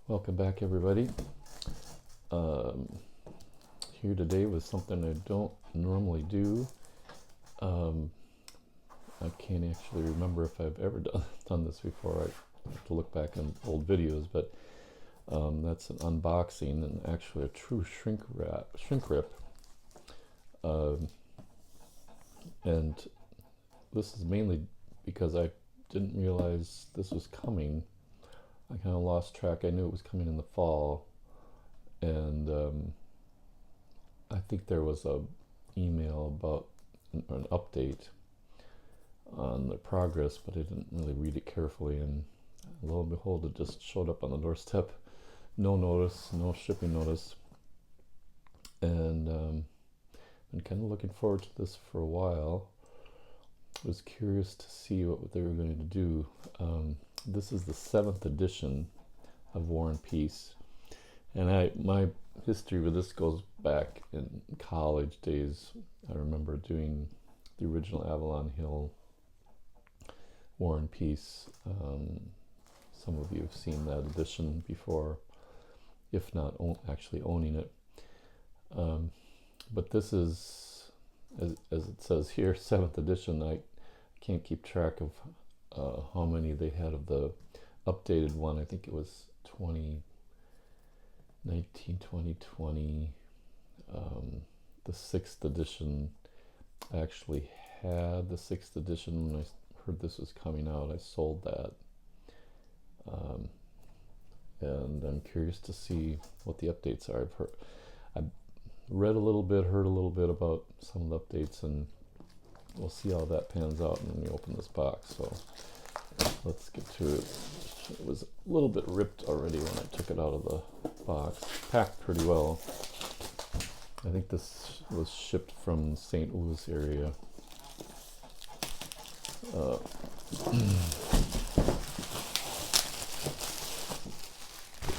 Welcome back, everybody. Here today with something I don't normally do. I can't actually remember if I've ever done this before. I have to look back on old videos, but that's an unboxing and actually a true shrink rip. And this is mainly because I didn't realize this was coming. I kind of lost track. I knew it was coming in the fall, and I think there was a email about an update on the progress, but I didn't really read it carefully, and lo and behold, it just showed up on the doorstep. No notice, no shipping notice, and been kind of looking forward to this for a while. I was curious to see what they were going to do. This is the 7th edition of War and Peace, and my history with this goes back in college days. I remember doing the original Avalon Hill War and Peace. Some of you have seen that edition before, if not actually owning it. But this is, as it says here, 7th edition. I can't keep track of how many they had of the updated one. I think it was 2020. The 6th edition. I actually had the 6th edition when I heard this was coming out. I sold that. And I'm curious to see what the updates are. I've read a little bit, heard a little bit about some of the updates, and we'll see how that pans out when we open this box. So let's get to it. It was a little bit ripped already when I took it out of the box. Packed pretty well. I think this was shipped from St. Louis area. Get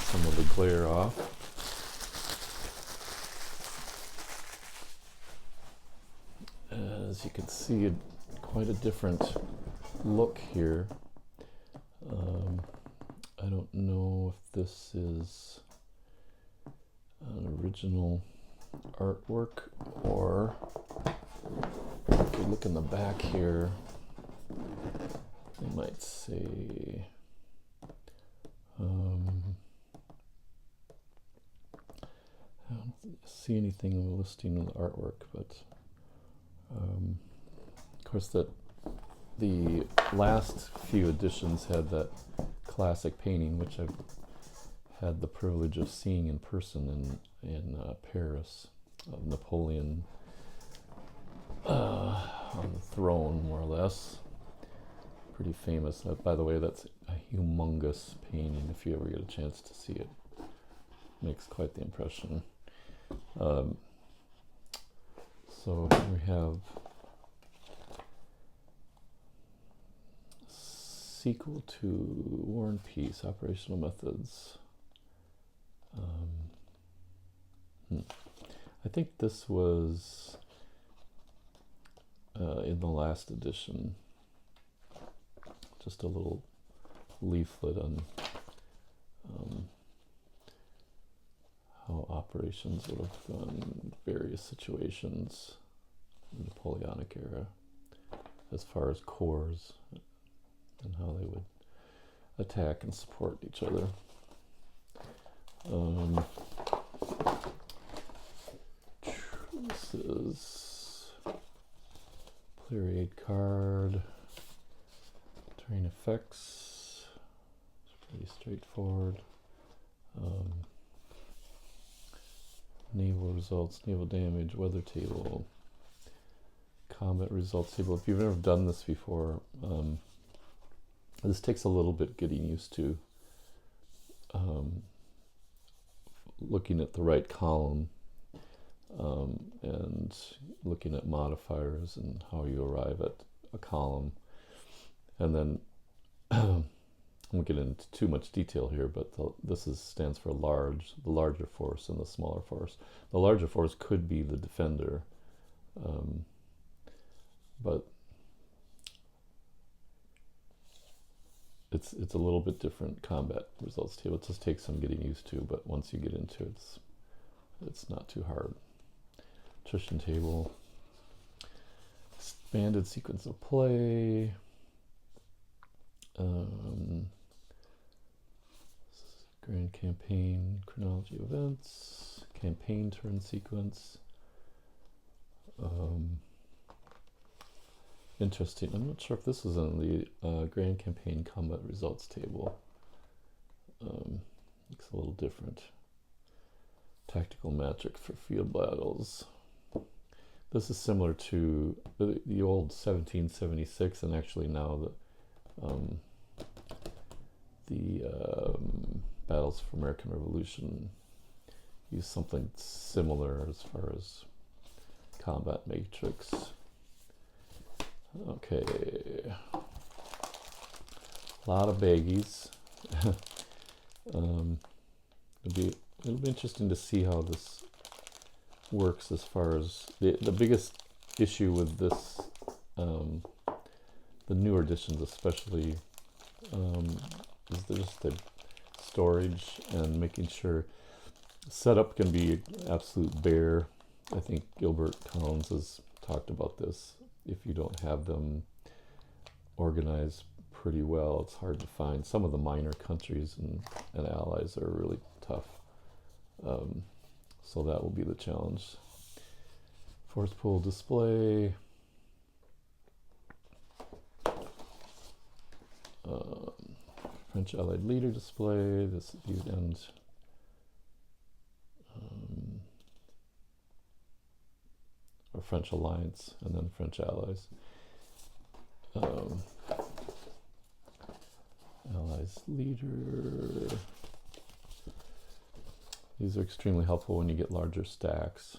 some of the glare off. As you can see, quite a different look here. I don't know if this is an original artwork, or if you look in the back here, they might say I don't see anything listing the artwork, but of course that the last few editions had that classic painting, which I've had the privilege of seeing in person in Paris, of Napoleon on the throne, more or less. Pretty famous. By the way, that's a humongous painting. If you ever get a chance to see it, makes quite the impression. So here we have sequel to War and Peace, Operational Methods. I think this was in the last edition. Just a little leaflet on how operations would have gone in various situations in the Napoleonic era, as far as corps and how they would attack and support each other. This is player aid card, terrain effects. It's pretty straightforward. Naval results, naval damage, weather table, combat results table. If you've never done this before, this takes a little bit getting used to. Looking at the right column and looking at modifiers and how you arrive at a column. And then I won't get into too much detail here, but this stands for the larger force and the smaller force. The larger force could be the defender, but it's a little bit different combat results table. It just takes some getting used to, but once you get into it, it's not too hard. Attrition table, expanded sequence of play, grand campaign, chronology events, campaign turn sequence. Interesting. I'm not sure if this is in the grand campaign combat results table. Looks a little different. Tactical metric for field battles. This is similar to the old 1776, and actually now the Battles for American Revolution use something similar as far as combat matrix. Okay, a lot of baggies. It'll be interesting to see how this works as far as the biggest issue with this, the newer editions especially, is just the storage and making sure setup can be absolute bear. I think Gilbert Collins has talked about this. If you don't have them organized pretty well, it's hard to find. Some of the minor countries and allies are really tough. So that will be the challenge. Force pool display. French Allied leader display. This viewed end. Or French alliance, and then French allies. Allies leader. These are extremely helpful when you get larger stacks,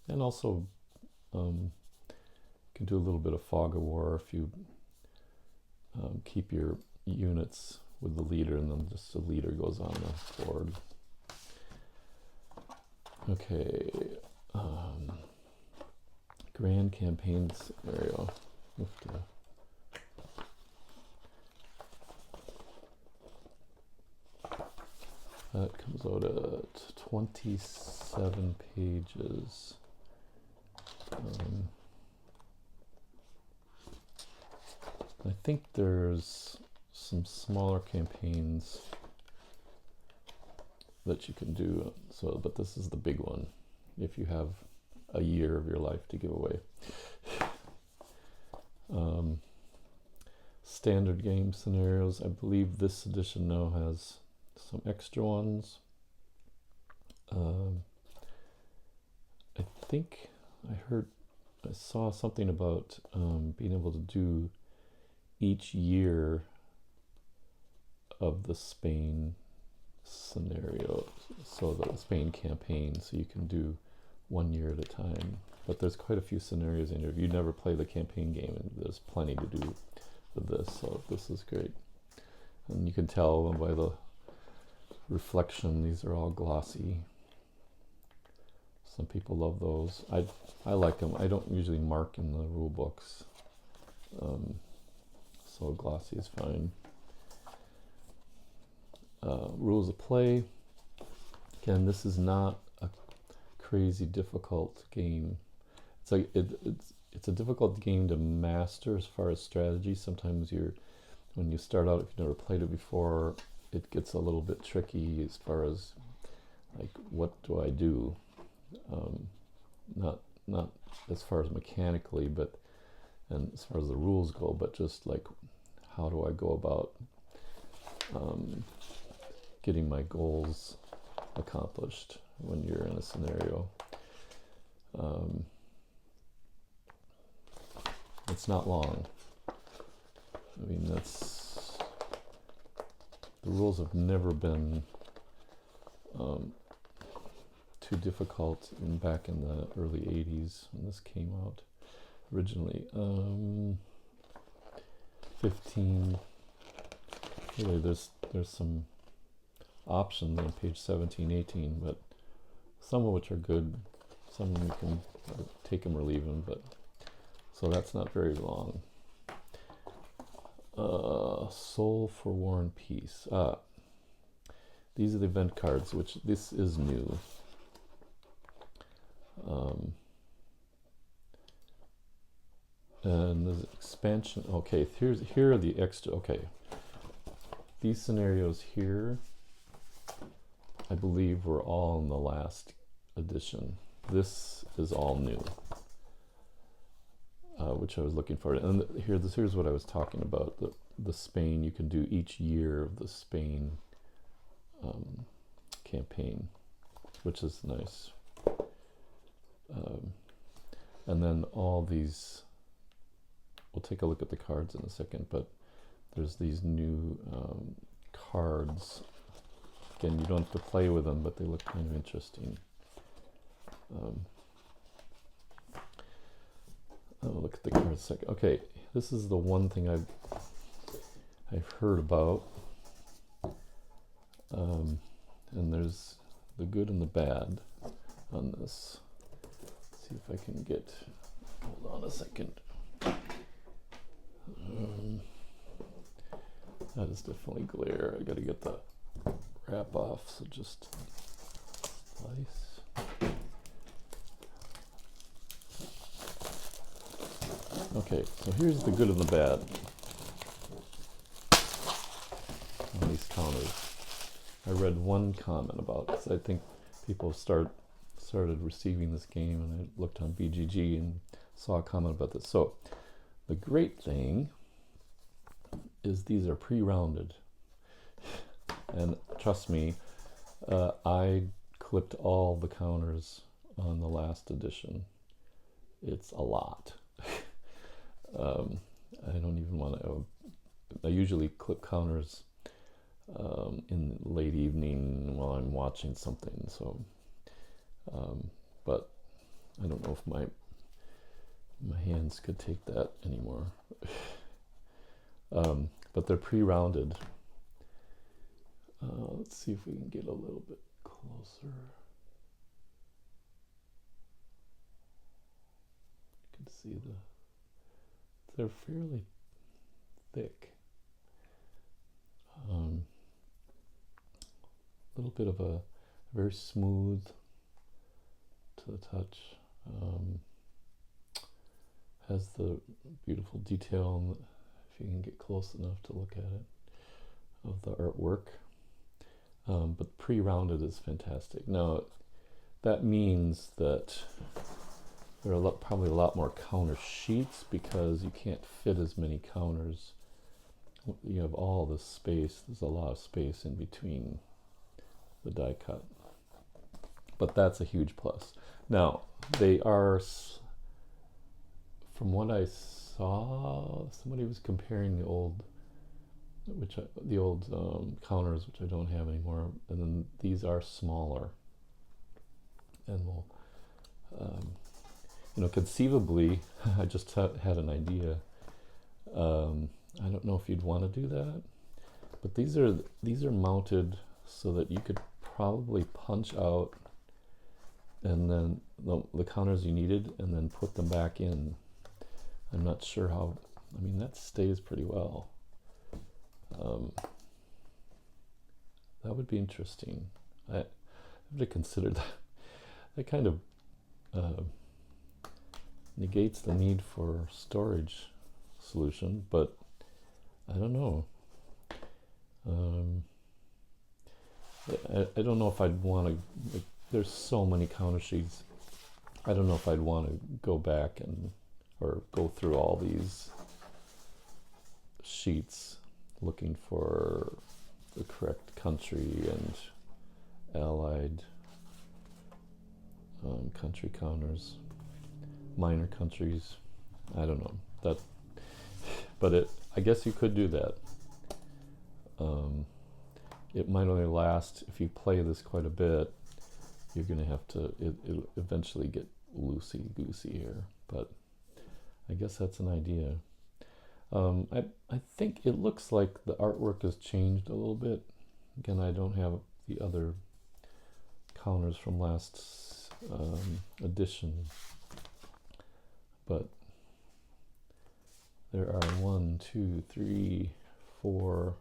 and also can do a little bit of fog of war if you keep your units with the leader, and then just the leader goes on the board. Okay, grand campaign scenario. That comes out at 27 pages. I think there's some smaller campaigns that you can do. So, but this is the big one. If you have a year of your life to give away. Standard game scenarios. I believe this edition now has some extra ones. I think I saw something about being able to do each year of the Spain scenario, so the Spain campaign, so you can do 1 year at a time. But there's quite a few scenarios in here. If you never play the campaign game, and there's plenty to do with this, so this is great. And you can tell by the reflection, these are all glossy. Some people love those. I like them. I don't usually mark in the rule books, so glossy is fine. Rules of play. Again, this is not a crazy difficult game. It's like it's a difficult game to master as far as strategy. Sometimes when you start out, if you've never played it before, it gets a little bit tricky as far as like, what do I do? Not as far as mechanically, but and as far as the rules go, but just like, how do I go about getting my goals accomplished when you're in a scenario. It's not long. I mean, the rules have never been too difficult back in the early 80s when this came out originally. 15. Really, there's some options on page 17, 18, but some of which are good, some you can take them or leave them, but so that's not very long. Soul for War and Peace. These are the event cards, which this is new. And the expansion. Okay, here are the extra. Okay, these scenarios here, I believe, were all in the last edition. This is all new, which I was looking for. And here's what I was talking about. The Spain, you can do each year of the Spain campaign, which is nice. And then all these, we'll take a look at the cards in a second, but there's these new cards. Again, you don't have to play with them, but they look kind of interesting. I'll look at the cards a second. Okay, this is the one thing I've heard about. And there's the good and the bad on this. Let's see if I can get, hold on a second. That is definitely glare. I gotta get the wrap off, so just slice. Okay, so here's the good and the bad on these counters. I read one comment about this. I think people started receiving this game, and I looked on BGG and saw a comment about this. So the great thing is these are pre-rounded, and trust me, I clipped all the counters on the last edition. It's a lot. I don't even want to. I usually clip counters in the late evening while I'm watching something. So, but I don't know if my hands could take that anymore. But they're pre-rounded. Let's see if we can get a little bit closer. You can see they're fairly thick. A little bit of a very smooth to the touch. Has the beautiful detail, if you can get close enough to look at it, of the artwork. But pre-rounded is fantastic. Now, that means that there are probably a lot more counter sheets because you can't fit as many counters. You have all this space. There's a lot of space in between the die cut. But that's a huge plus. Now, they are, from what I saw, somebody was comparing the old counters, which I don't have anymore, and then these are smaller. And we'll, conceivably, I just had an idea. I don't know if you'd want to do that, but these are mounted so that you could probably punch out and then the counters you needed and then put them back in. I'm not sure how, that stays pretty well. That would be interesting. I have to consider that. That kind of negates the need for storage solution, but I don't know. I don't know if I'd want to, there's so many counter sheets. I don't know if I'd want to go back or go through all these sheets looking for the correct country and allied country counters, minor countries. I don't know that, but I guess you could do that. It might only last, if you play this quite a bit, you're going to have to, it'll eventually get loosey-goosey here, but I guess that's an idea. I think it looks like the artwork has changed a little bit. Again, I don't have the other counters from last edition, but there are 1, 2, 3, 4,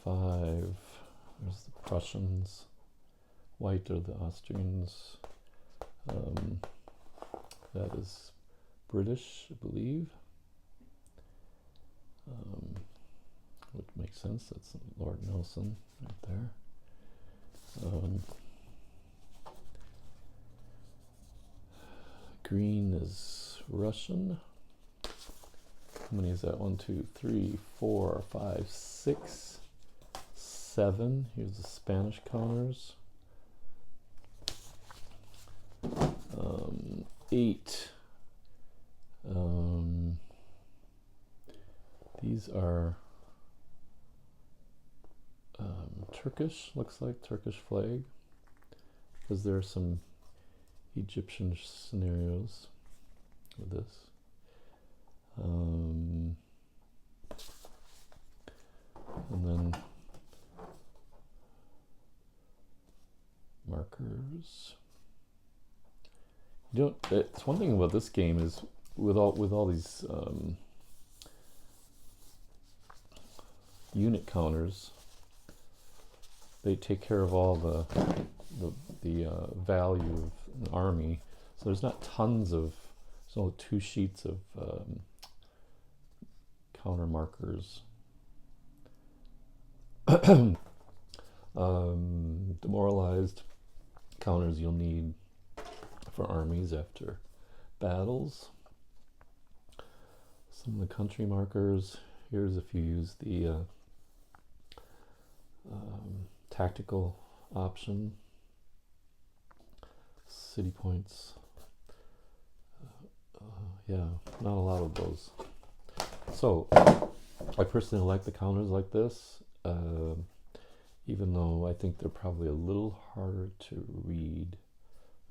5. There's the Prussians. White are the Austrians. That is British, I believe. Which makes sense. That's Lord Nelson right there. Green is Russian. How many is that? 1, 2, 3, 4, 5, 6, 7. Here's the Spanish counters. 8. These are Turkish, looks like Turkish flag, because there are some Egyptian scenarios with this. And then markers. You don't. It's one thing about this game is with all these unit counters, they take care of all the value of an army. So there's not tons of. There's only 2 sheets of counter markers. Demoralized counters you'll need for armies after battles. Some of the country markers. Here's if you use the tactical option. City points. Yeah, not a lot of those. So I personally like the counters like this, even though I think they're probably a little harder to read.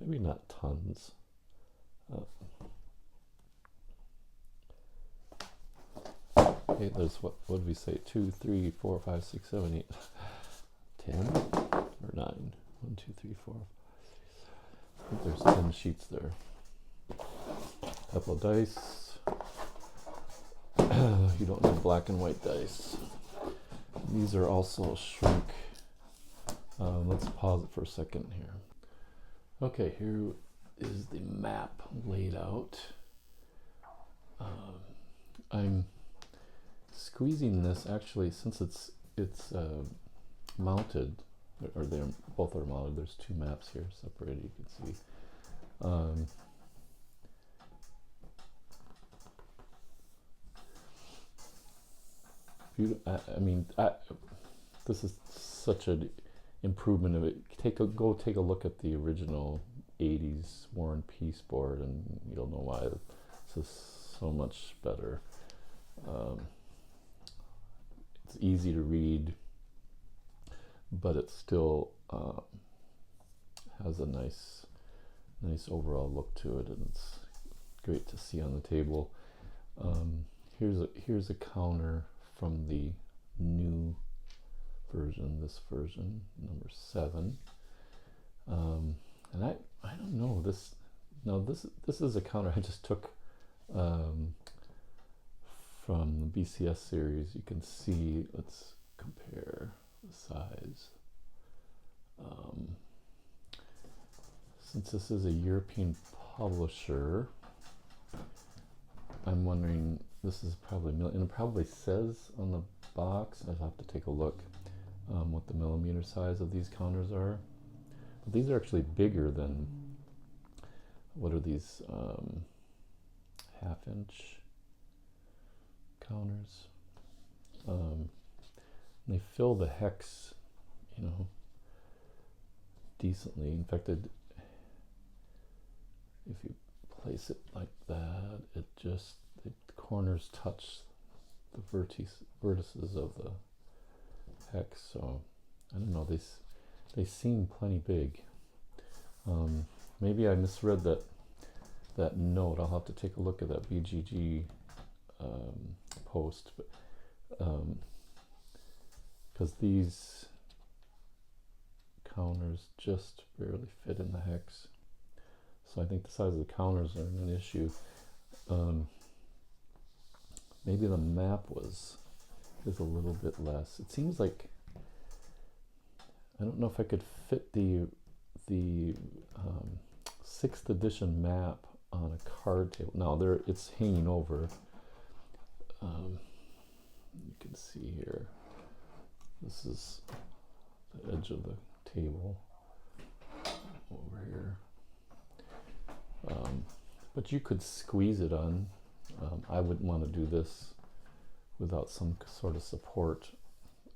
Maybe not tons. Okay, there's what did we say? 2, 3, 4, 5, 6, 7, 8, 10 or 9. 1, 2, 3, 4. I think there's 10 sheets there. Couple of dice. You don't need black and white dice. These are also shrink. Let's pause it for a second here. Okay, here is the map laid out. I'm squeezing this actually since it's mounted, or they're both are mounted. There's 2 maps here separated. You can see. This is such an improvement of it. Go take a look at the original 80s War and Peace board, and you'll know why this is so much better. It's easy to read, but it still has a nice overall look to it, and it's great to see on the table. Here's a counter from the new version, this version, number 7. And I don't know this. No, this is a counter I just took from the BCS series. You can see. Let's compare the size. Since this is a European publisher, I'm wondering. This is probably and it probably says on the box. I'll have to take a look what the millimeter size of these counters are. But these are actually bigger than, what are these, half-inch counters. They fill the hex, decently. In fact, if you place it like that, the corners touch the vertices of the hex. So I don't know, they seem plenty big. Maybe I misread that note. I'll have to take a look at that BGG post, but because these counters just barely fit in the hex. So I think the size of the counters are an issue. maybe the map is a little bit less. It seems like, I don't know if I could fit the 6th edition map on a card table. Now there, it's hanging over. You can see here, this is the edge of the table over here. But you could squeeze it on. I wouldn't want to do this without some sort of support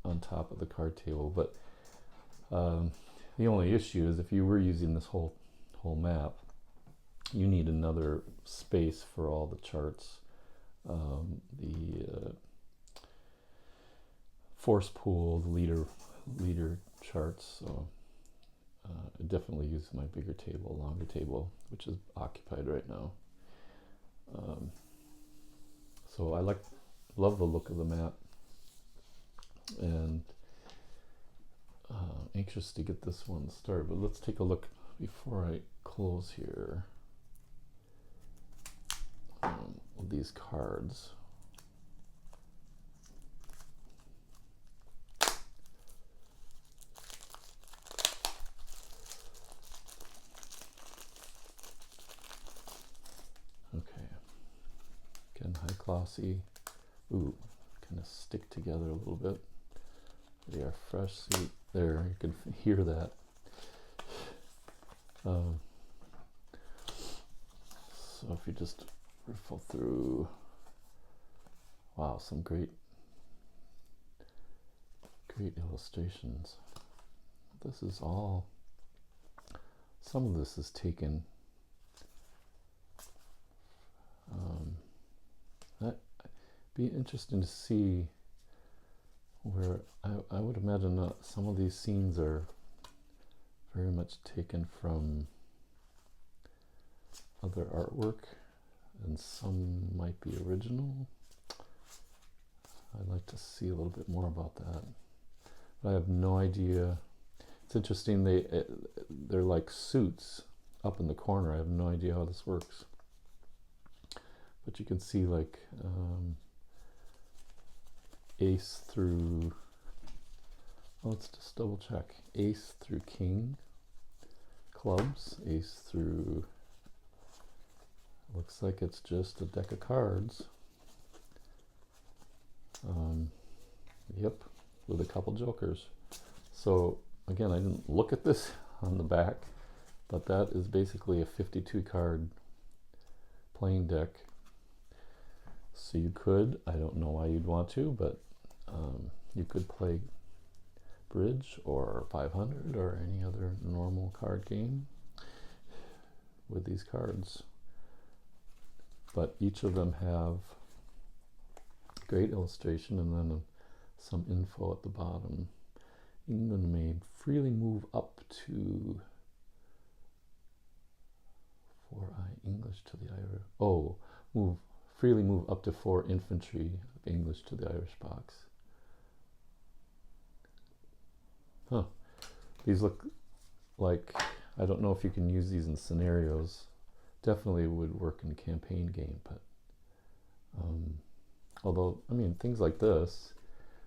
on top of the card table. But the only issue is if you were using this whole map, you need another space for all the charts. The force pool, the leader charts. So I definitely use my bigger table, longer table, which is occupied right now. So I love the look of the map, and anxious to get this one started. But let's take a look before I close here. These cards. Okay. Again, high glossy. Ooh, kind of stick together a little bit. They are fresh. See, there, you can hear that. So if you just riffle through, wow, some great illustrations. This is all, some of this is taken. That'd be interesting to see where, I would imagine that some of these scenes are very much taken from other artwork, and some might be original. I'd like to see a little bit more about that. But I have no idea. It's interesting, they're like suits up in the corner. I have no idea how this works. But you can see like ace through, let's just double check. Ace through king, clubs, ace through, looks like it's just a deck of cards. Yep, with a couple jokers. So again, I didn't look at this on the back, but that is basically a 52 card playing deck. So you could, I don't know why you'd want to, but you could play bridge or 500 or any other normal card game with these cards. But each of them have great illustration and then some info at the bottom. England may freely move up to 4I English to the Irish. Oh, freely move up to 4 infantry of English to the Irish box. Huh. These look like, I don't know if you can use these in scenarios. Definitely would work in a campaign game, but although, I mean, things like this,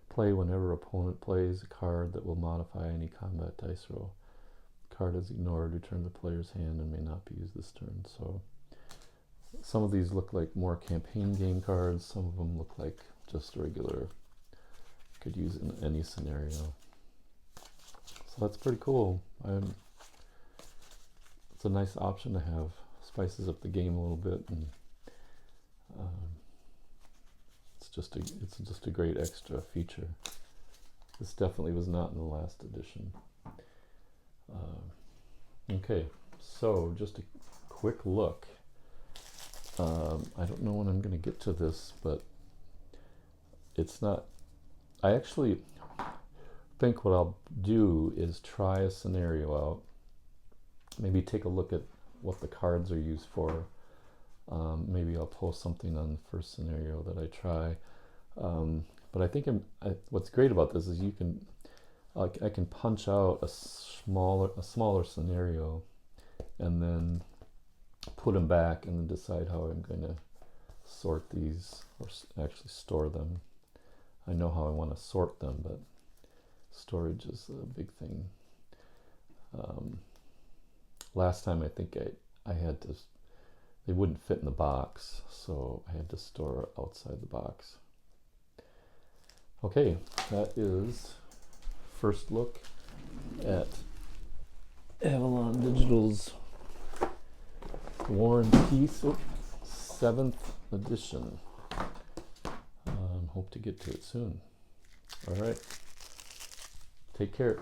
play whenever opponent plays a card that will modify any combat dice roll. Card is ignored, return the player's hand and may not be used this turn. So some of these look like more campaign game cards, some of them look like just regular, could use in any scenario. So that's pretty cool. It's a nice option to have. Spices up the game a little bit, and it's just a great extra feature. This definitely was not in the last edition. Okay, so just a quick look. I don't know when I'm going to get to this, but it's not. I actually think what I'll do is try a scenario out. Maybe take a look at what the cards are used for. Maybe I'll post something on the first scenario that I try. But I think what's great about this is you can, I can punch out a smaller scenario, and then put them back, and then decide how I'm going to sort these, or actually store them. I know how I want to sort them, but storage is a big thing. Last time I think I had to, they wouldn't fit in the box, so I had to store outside the box. Okay, that is first look at Avalon Digital's War and Peace 7th edition. Hope to get to it soon. All right, take care.